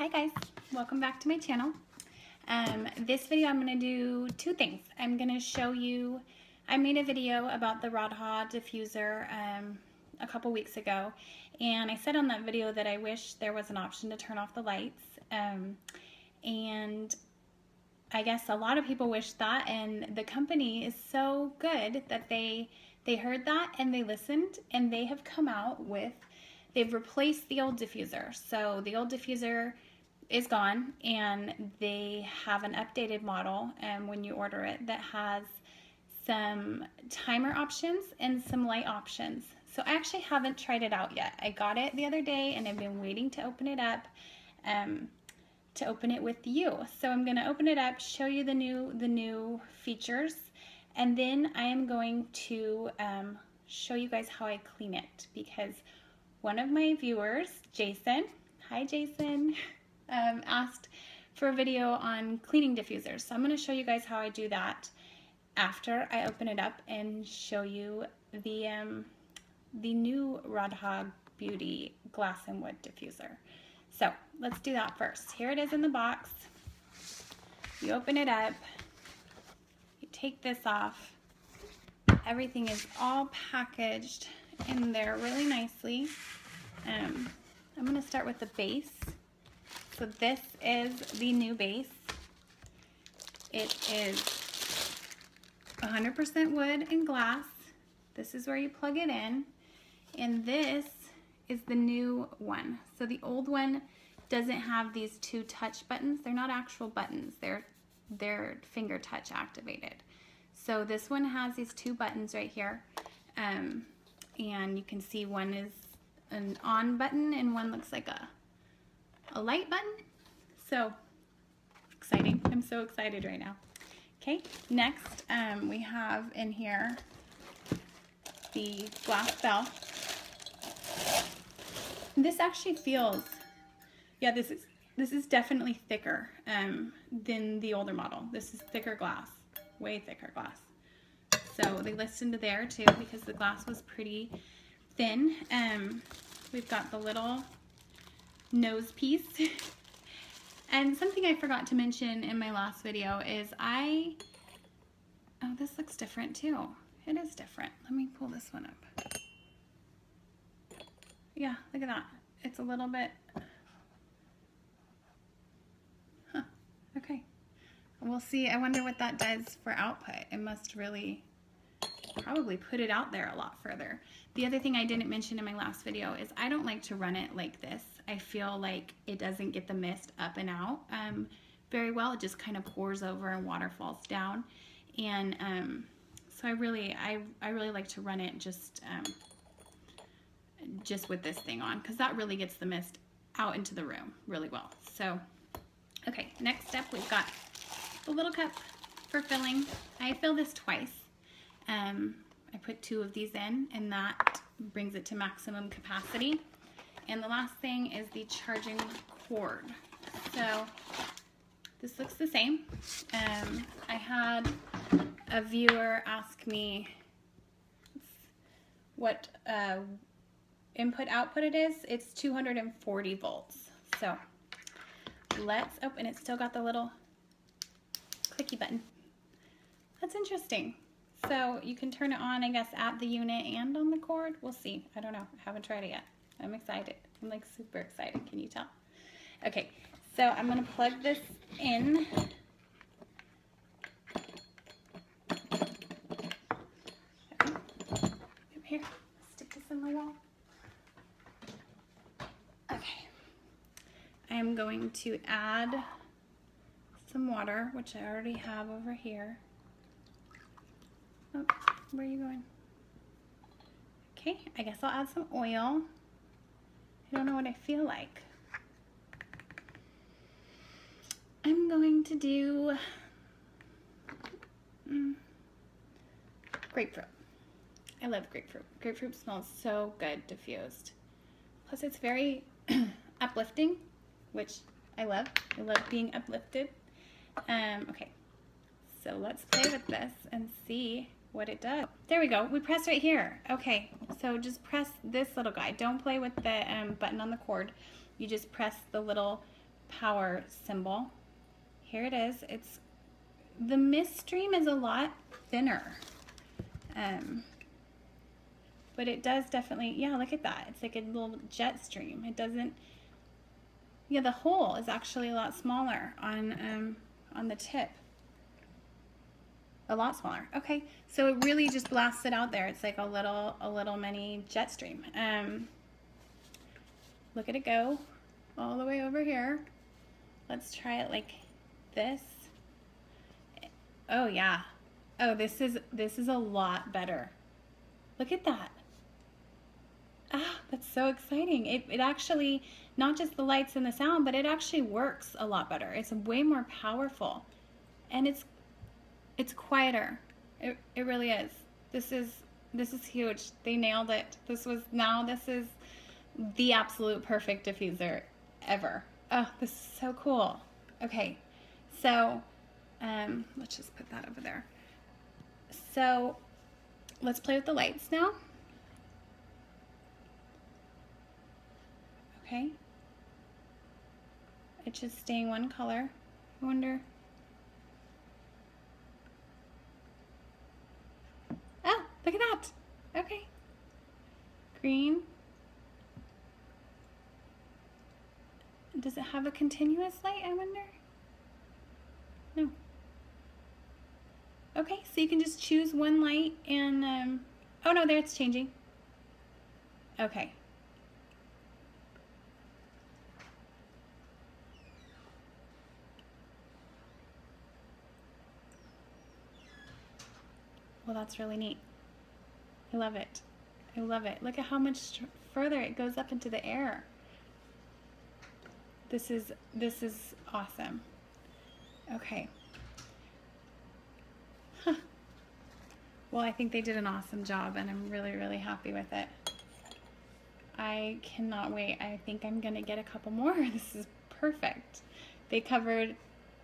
Hi guys, welcome back to my channel. This video I'm going to do two things. I'm going to show you, I made a video about the Radha Diffuser a couple weeks ago, and I said on that video that I wish there was an option to turn off the lights, and I guess a lot of people wish that, and the company is so good that they heard that and they listened, and they have come out with, they've replaced the old diffuser. So the old diffuser is gone, and they have an updated model when you order it that has some timer options and some light options. So I actually haven't tried it out yet. I got it the other day and I've been waiting to open it up, to open it with you. So I'm going to open it up, show you the new features, and then I am going to show you guys how I clean it, because one of my viewers, Jason, hi Jason, asked for a video on cleaning diffusers. So I'm going to show you guys how I do that after I open it up and show you the new Radha Beauty glass and wood diffuser. So let's do that first. Here it is in the box. You open it up, you take this off. Everything is all packaged in there really nicely. I'm going to start with the base. So this is the new base. It is 100% wood and glass. This is where you plug it in. And this is the new one. So the old one doesn't have these two touch buttons. They're not actual buttons. They're finger touch activated. So this one has these two buttons right here. And you can see one is an on button and one looks like a light button. So exciting. I'm so excited right now. Okay, next we have in here the glass bell. This actually feels, yeah, this is definitely thicker than the older model. This is thicker glass, way thicker glass. So they listened there too, because the glass was pretty thin. We've got the little nose piece. And something I forgot to mention in my last video is oh, this looks different too. It is different. Let me pull this one up. Yeah, look at that. It's a little bit, okay. We'll see. I wonder what that does for output. It must really probably put it out there a lot further. The other thing I didn't mention in my last video is I don't like to run it like this. I feel like it doesn't get the mist up and out very well. It just kind of pours over and water falls down. And so I really like to run it just with this thing on, because that really gets the mist out into the room really well. So, okay, next step, we've got the little cup for filling. I fill this twice. I put 2 of these in, and that brings it to maximum capacity. And the last thing is the charging cord. So this looks the same. I had a viewer ask me what input output it is. It's 240 volts. So let's open it. Still got the little clicky button. That's interesting. So you can turn it on, I guess, at the unit and on the cord. We'll see. I don't know. I haven't tried it yet. I'm excited. I'm like super excited. Can you tell? Okay, so I'm going to plug this in. Okay. Come here. Stick this in the wall. Okay. I am going to add some water, which I already have over here. Oh, where are you going? Okay, I guess I'll add some oil. I don't know what I feel like. I'm going to do grapefruit. I love grapefruit. Grapefruit smells so good diffused. Plus it's very uplifting, which I love. I love being uplifted. Okay, so let's play with this and see what it does. There we go. We press right here. Okay, so just press this little guy. Don't play with the button on the cord. You just press the little power symbol. Here it is. It's the mist stream is a lot thinner. But it does definitely, yeah, look at that. It's like a little jet stream. It doesn't, yeah, the hole is actually a lot smaller on the tip. A lot smaller. Okay, so it really just blasts it out there. It's like a little mini jet stream. Look at it go all the way over here. Let's try it like this. Oh yeah. Oh, this is a lot better. Look at that. Ah, that's so exciting. It actually, not just the lights and the sound, but it actually works a lot better. It's way more powerful. And it's quieter. It really is. This is huge. They nailed it. This is the absolute perfect diffuser ever. Oh, this is so cool. Okay, so let's just put that over there. So let's play with the lights now. Okay. It's just staying one color. I wonder. Oh, look at that. Okay. Green. Does it have a continuous light, I wonder? No. Okay, so you can just choose one light and, oh no, there it's changing. Okay. Well, that's really neat. I love it. I love it. Look at how much further it goes up into the air. This is awesome. Okay. Huh. Well, I think they did an awesome job, and I'm really, really happy with it. I cannot wait. I think I'm gonna get a couple more. This is perfect. They covered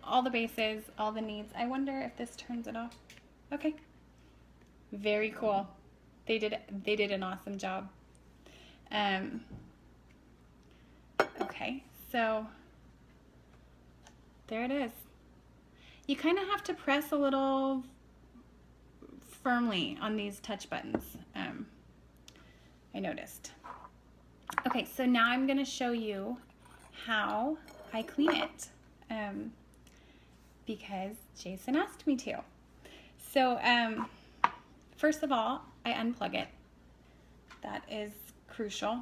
all the bases, all the needs. I wonder if this turns it off. Okay. Very cool. They did an awesome job. Okay, so there it is. You kind of have to press a little firmly on these touch buttons, I noticed. Okay, so now I'm going to show you how I clean it, because Jason asked me to. So first of all, I unplug it. That is crucial.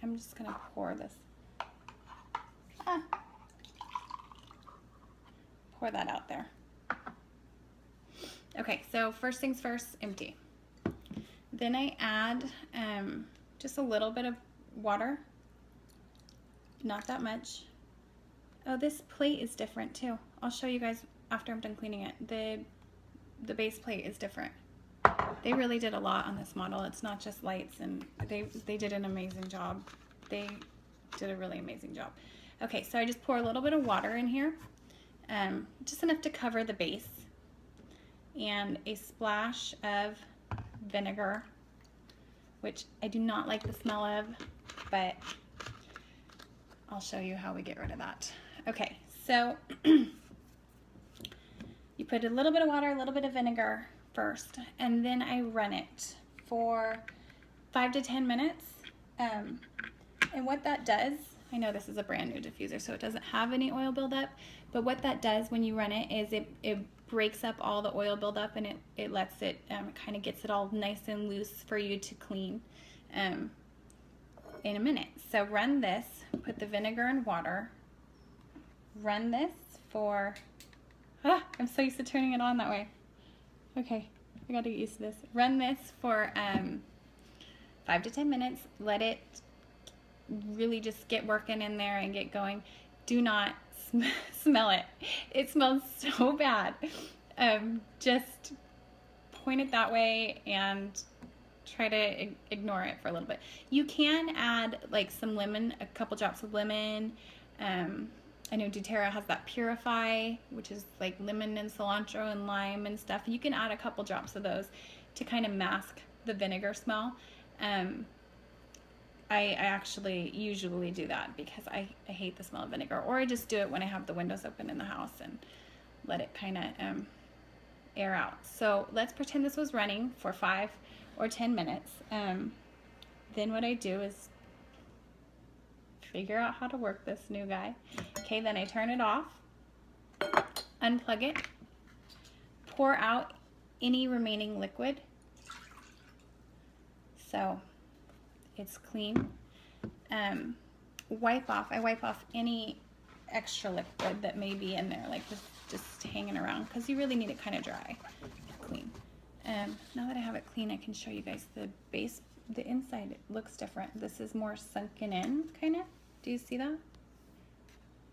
I'm just going to pour this. Pour that out there. Okay, so first things first, empty. Then I add just a little bit of water. Not that much. Oh, this plate is different too. I'll show you guys after I'm done cleaning it. The base plate is different. They really did a lot on this model. It's not just lights, and they did an amazing job. They did a really amazing job. Okay, so I just pour a little bit of water in here, just enough to cover the base, and a splash of vinegar, which I do not like the smell of, but I'll show you how we get rid of that. Okay, so you put a little bit of water, a little bit of vinegar first, and then I run it for 5 to 10 minutes. And what that does, I know this is a brand new diffuser, so it doesn't have any oil buildup, but what that does when you run it is it breaks up all the oil buildup, and it lets it, kind of gets it all nice and loose for you to clean in a minute. So run this, put the vinegar and water, run this for, I'm so used to turning it on that way. Okay, I gotta get used to this. Run this for 5 to 10 minutes. Let it really just get working in there and get going. Do not smell it. It smells so bad. Just point it that way and try to ignore it for a little bit. You can add like some lemon, a couple drops of lemon. I know doTERRA has that Purify, which is like lemon and cilantro and lime and stuff. You can add a couple drops of those to kind of mask the vinegar smell. I actually usually do that because I hate the smell of vinegar, or I just do it when I have the windows open in the house and let it kind of air out. So let's pretend this was running for 5 or 10 minutes. Then what I do is figure out how to work this new guy. Okay, then I turn it off, unplug it, pour out any remaining liquid. So it's clean. I wipe off any extra liquid that may be in there, like just hanging around, because you really need it kind of dry, clean. Now that I have it clean, I can show you guys the base. The inside looks different. This is more sunken in, kind of. Do you see that?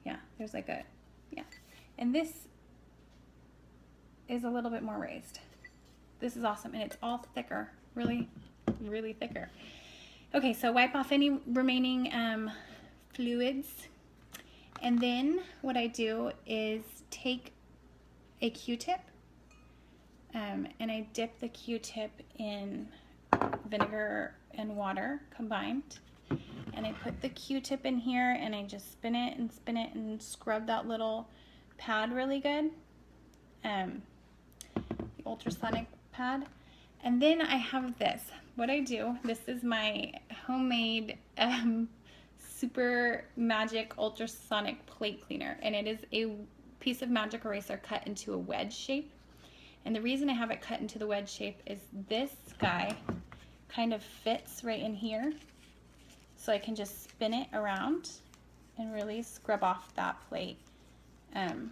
Yeah, there's like a, yeah. And this is a little bit more raised. This is awesome, and it's all thicker, really, really thicker. Okay, so wipe off any remaining fluids. And then what I do is take a Q-tip and I dip the Q-tip in vinegar and water combined. And I put the Q-tip in here and I just spin it and scrub that little pad really good. The ultrasonic pad. And then I have this. What I do, this is my homemade super magic ultrasonic plate cleaner, and it is a piece of magic eraser cut into a wedge shape. And the reason I have it cut into the wedge shape is this guy kind of fits right in here, so I can just spin it around and really scrub off that plate. And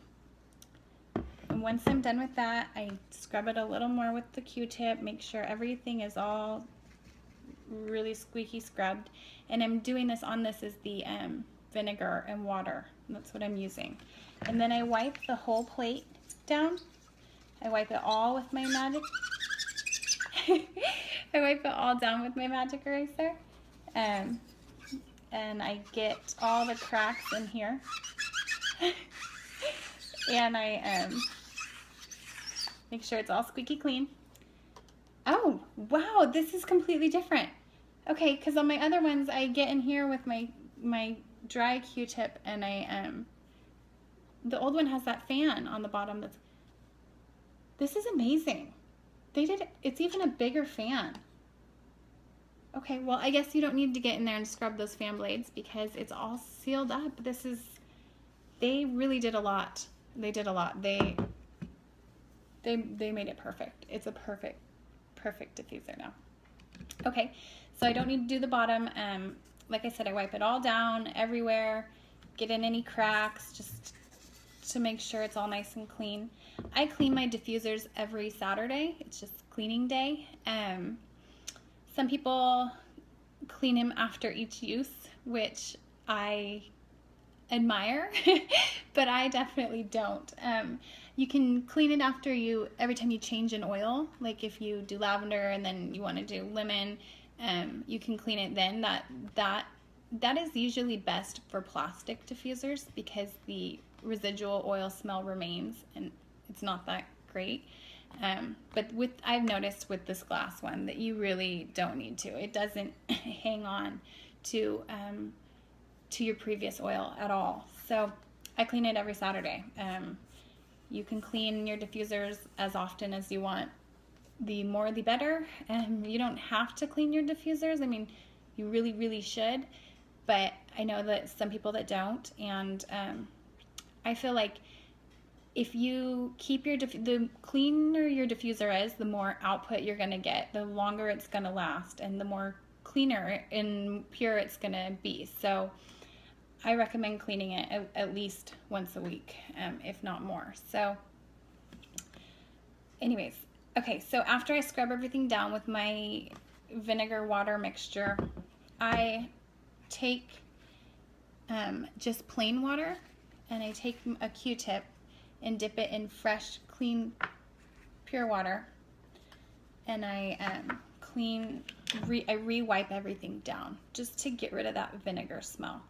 once I'm done with that, I scrub it a little more with the Q-tip, make sure everything is all really squeaky scrubbed. And I'm doing this on, this is the vinegar and water. That's what I'm using. And then I wipe the whole plate down. I wipe it all with my magic I wipe it all down with my magic eraser. And I get all the cracks in here. And I make sure it's all squeaky clean. Oh, wow, this is completely different. Okay, because on my other ones, I get in here with my dry Q-tip, and the old one has that fan on the bottom. This is amazing. It's even a bigger fan. Okay, well, I guess you don't need to get in there and scrub those fan blades because it's all sealed up. They really did a lot. They did a lot. They made it perfect. It's a perfect diffuser now. Okay, so I don't need to do the bottom. Like I said, I wipe it all down everywhere, get in any cracks, just to make sure it's all nice and clean. I clean my diffusers every Saturday. It's just cleaning day. Some people clean them after each use, which I admire, but I definitely don't. You can clean it after every time you change an oil, like if you do lavender and then you want to do lemon, you can clean it then. That is usually best for plastic diffusers because the residual oil smell remains and it's not that great. But I've noticed with this glass one that you really don't need to. It doesn't hang on to your previous oil at all. So I clean it every Saturday. You can clean your diffusers as often as you want. The more the better. You don't have to clean your diffusers. I mean, you really, really should. But I know that some people that don't. And I feel like if you keep the cleaner your diffuser is, the more output you're going to get, the longer it's going to last, and the more cleaner and pure it's going to be. So I recommend cleaning it at least once a week, if not more. So anyways, okay, so after I scrub everything down with my vinegar water mixture, I take just plain water, and I take a Q-tip and dip it in fresh, clean, pure water, and I re-wipe everything down just to get rid of that vinegar smell.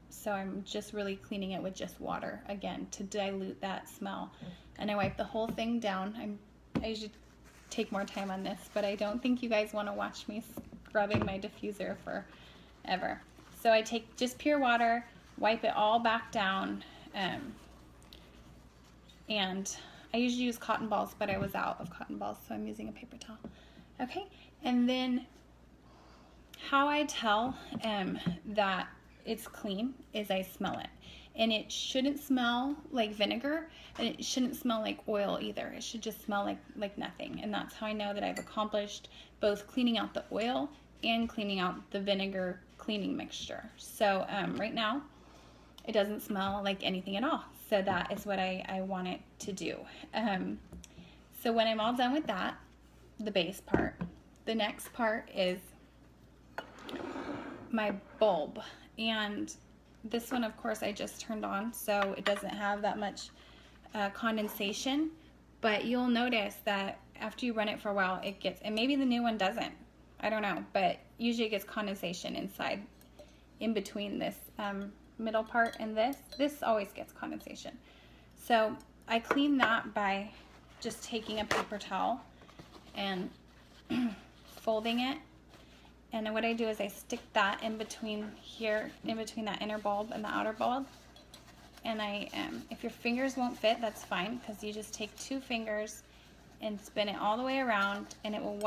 So I'm just really cleaning it with just water again to dilute that smell, and I wipe the whole thing down. I usually take more time on this, but I don't think you guys want to watch me scrubbing my diffuser forever. So I take just pure water, wipe it all back down, and I usually use cotton balls, but I was out of cotton balls, so I'm using a paper towel. Okay, and then how I tell that it's clean is I smell it. And it shouldn't smell like vinegar, and it shouldn't smell like oil either. It should just smell like nothing. And that's how I know that I've accomplished both cleaning out the oil and cleaning out the vinegar cleaning mixture. So right now, it doesn't smell like anything at all. So that is what I want it to do. So when I'm all done with that, the base part, the next part is my bulb. And this one, of course, I just turned on, so it doesn't have that much condensation, but you'll notice that after you run it for a while, it gets, and maybe the new one doesn't, I don't know, but usually it gets condensation inside, in between this middle part and this always gets condensation. So I clean that by just taking a paper towel and folding it. And what I do is I stick that in between here, in between that inner bulb and the outer bulb. And if your fingers won't fit, that's fine, because you just take 2 fingers and spin it all the way around, and it will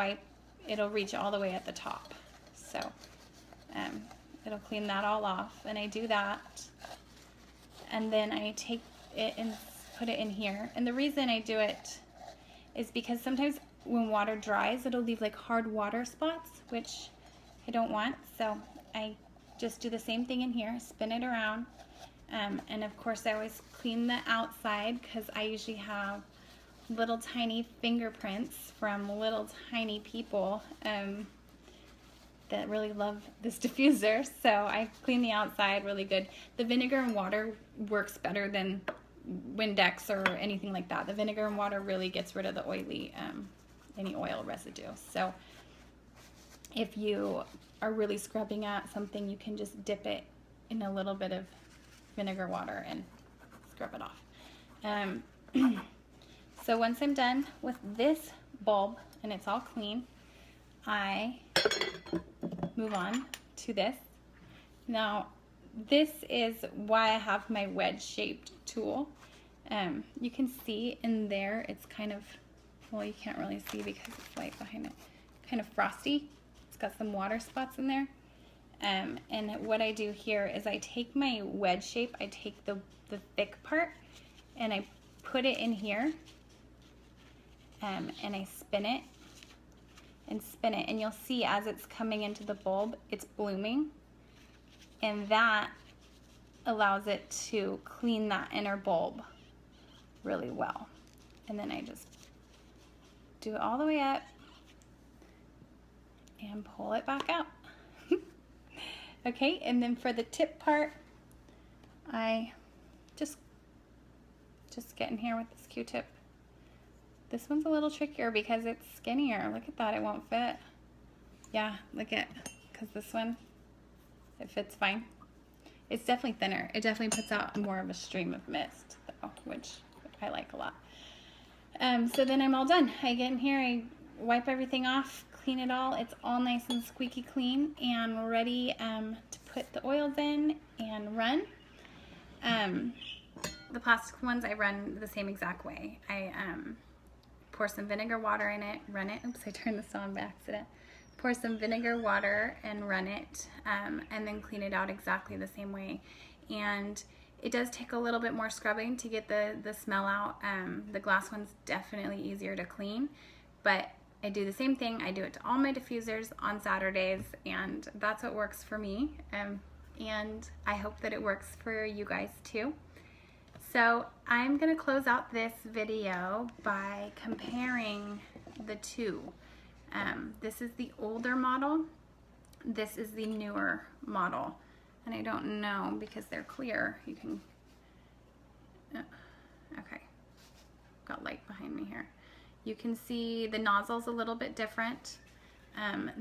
it'll reach all the way at the top. So it'll clean that all off, and I do that. And then I take it and put it in here. And the reason I do it is because sometimes when water dries, it'll leave like hard water spots, which I don't want. So I just do the same thing in here, spin it around. And of course I always clean the outside, because I usually have little tiny fingerprints from little tiny people that really love this diffuser. So I clean the outside really good. The vinegar and water works better than Windex or anything like that. The vinegar and water really gets rid of the oily, any oil residue. So if you are really scrubbing at something, you can just dip it in a little bit of vinegar water and scrub it off. So once I'm done with this bulb and it's all clean, I move on to this. Now, this is why I have my wedge-shaped tool. You can see in there, it's kind of, well, you can't really see because it's light behind it, kind of frosty. It's got some water spots in there. And what I do here is I take my wedge shape, I take the thick part, and I put it in here, and I spin it and spin it, and you'll see as it's coming into the bulb, it's blooming, and that allows it to clean that inner bulb really well. And then I just do it all the way up and pull it back out. Okay, and then for the tip part, I just get in here with this Q-tip. This one's a little trickier because it's skinnier. Look at that, it won't fit. Yeah, look at, because this one, it fits fine. It's definitely thinner. It definitely puts out more of a stream of mist, though, which I like a lot. So then I'm all done. I get in here, I wipe everything off, clean it all. It's all nice and squeaky clean and ready to put the oils in and run. The plastic ones I run the same exact way. I pour some vinegar water in it, run it. Oops, I turned this on by accident. Pour some vinegar water and run it, and then clean it out exactly the same way. And it does take a little bit more scrubbing to get the smell out. The glass one's definitely easier to clean, but I do the same thing. I do it to all my diffusers on Saturdays, and that's what works for me. And I hope that it works for you guys too. So I'm gonna close out this video by comparing the two. This is the older model. This is the newer model. And I don't know, because they're clear, you can, okay, got light behind me here. You can see the nozzle's a little bit different.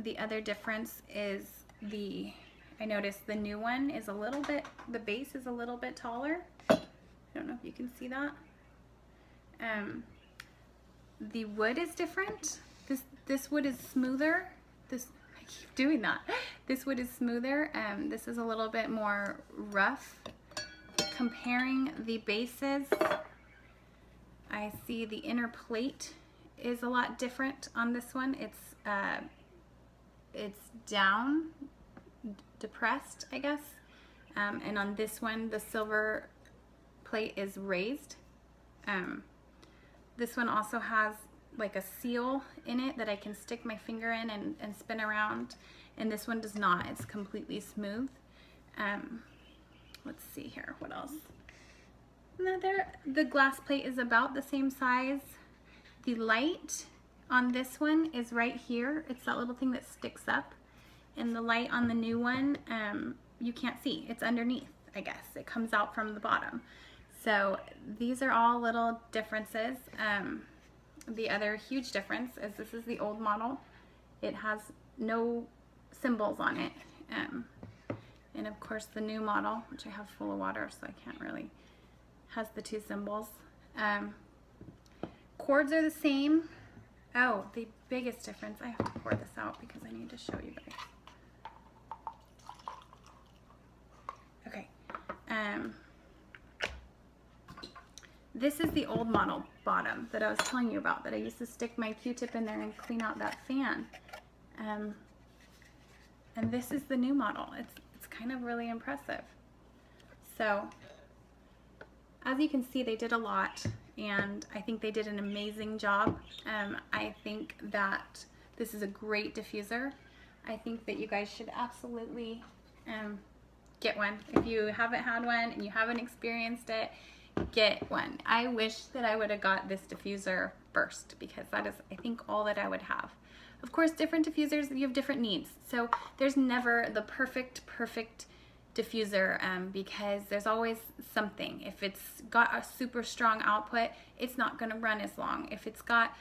The other difference is I noticed the new one is a little bit, the base is a little bit taller. I don't know if you can see that. The wood is different. This wood is smoother. I keep doing that. This wood is smoother. This is a little bit more rough. Comparing the bases, I see the inner plate is a lot different on this one. It's down, depressed, I guess. And on this one, the silver plate is raised. This one also has like a seal in it that I can stick my finger in and spin around. And this one does not. It's completely smooth. Let's see here, what else? The glass plate is about the same size. The light on this one is right here. It's that little thing that sticks up. And the light on the new one, you can't see. It's underneath, I guess. It comes out from the bottom. So these are all little differences. The other huge difference is this is the old model. It has no symbols on it. And of course the new model, which I have full of water so I can't really, has the two symbols. Cords are the same. Oh, the biggest difference, I have to pour this out because I need to show you guys. Okay. This is the old model bottom that I was telling you about, that I used to stick my Q-tip in there and clean out that fan. And this is the new model. It's kind of really impressive. So, as you can see, they did a lot, and I think they did an amazing job. I think that this is a great diffuser. I think that you guys should absolutely get one. If you haven't had one and you haven't experienced it, get one. I wish that I would have got this diffuser first, because that is, I think, all that I would have. Of course, different diffusers, you have different needs. So there's never the perfect diffuser, because there's always something. If it's got a super strong output, it's not going to run as long. If it's got,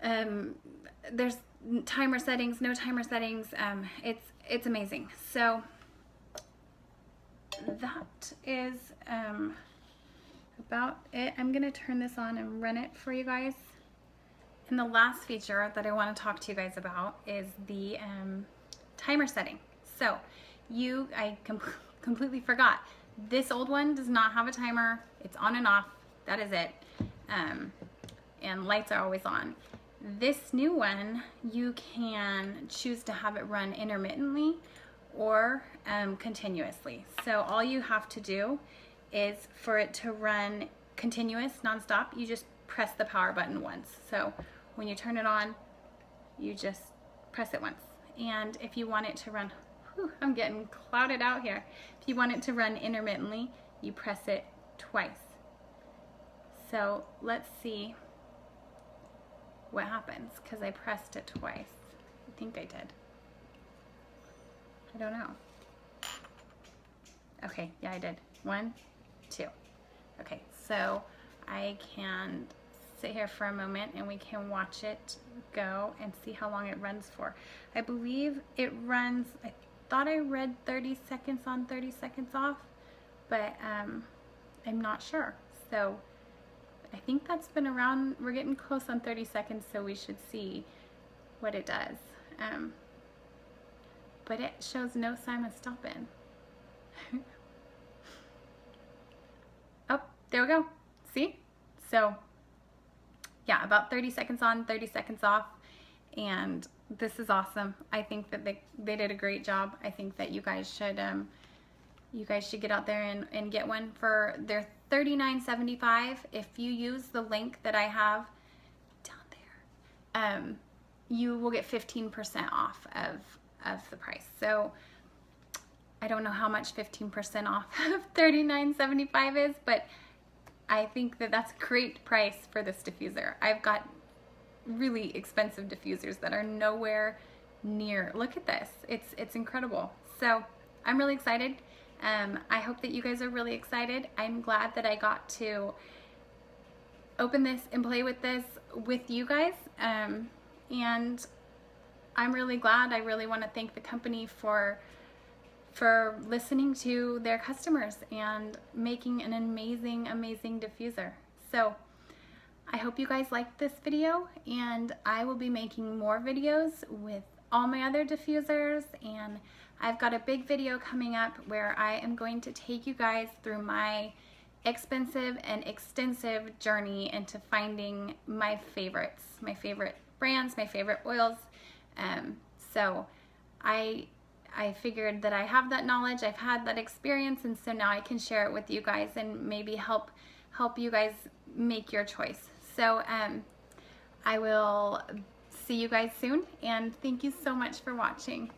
there's timer settings, no timer settings, it's amazing. So that is about it. I'm going to turn this on and run it for you guys. And the last feature that I want to talk to you guys about is the timer setting. So I completely forgot. This old one does not have a timer. It's on and off. That is it. And lights are always on. This new one, you can choose to have it run intermittently or continuously. So all you have to do is for it to run continuous, nonstop, you just press the power button once. So when you turn it on, you just press it once. And if you want it to run, whew, I'm getting clouded out here. If you want it to run intermittently, you press it twice. So let's see what happens, because I pressed it twice. I think I did. I don't know. Okay, yeah, I did. 1, 2. Okay, so I can sit here for a moment and we can watch it go and see how long it runs for. I believe it runs, I thought I read 30 seconds on, 30 seconds off, but I'm not sure. So I think that's been around, we're getting close on 30 seconds, so we should see what it does. But it shows no sign of stopping. Oh, there we go. See? So yeah, about 30 seconds on, 30 seconds off, and this is awesome. I think that they did a great job. I think that you guys should get out there and get one for their $39.75. If you use the link that I have down there, you will get 15% off of the price. So I don't know how much 15% off of $39.75 is, but I think that that's a great price for this diffuser. I've got really expensive diffusers that are nowhere near. Look at this. It's incredible. So I'm really excited. I hope that you guys are really excited. I'm glad that I got to open this and play with this with you guys. And I'm really glad. I really want to thank the company for listening to their customers and making an amazing, amazing diffuser. So I hope you guys liked this video, and I will be making more videos with all my other diffusers, and I've got a big video coming up where I am going to take you guys through my expensive and extensive journey into finding my favorites, my favorite brands, my favorite oils. So I figured that I have that knowledge, I've had that experience, and so now I can share it with you guys and maybe help you guys make your choice. So I will see you guys soon, and thank you so much for watching.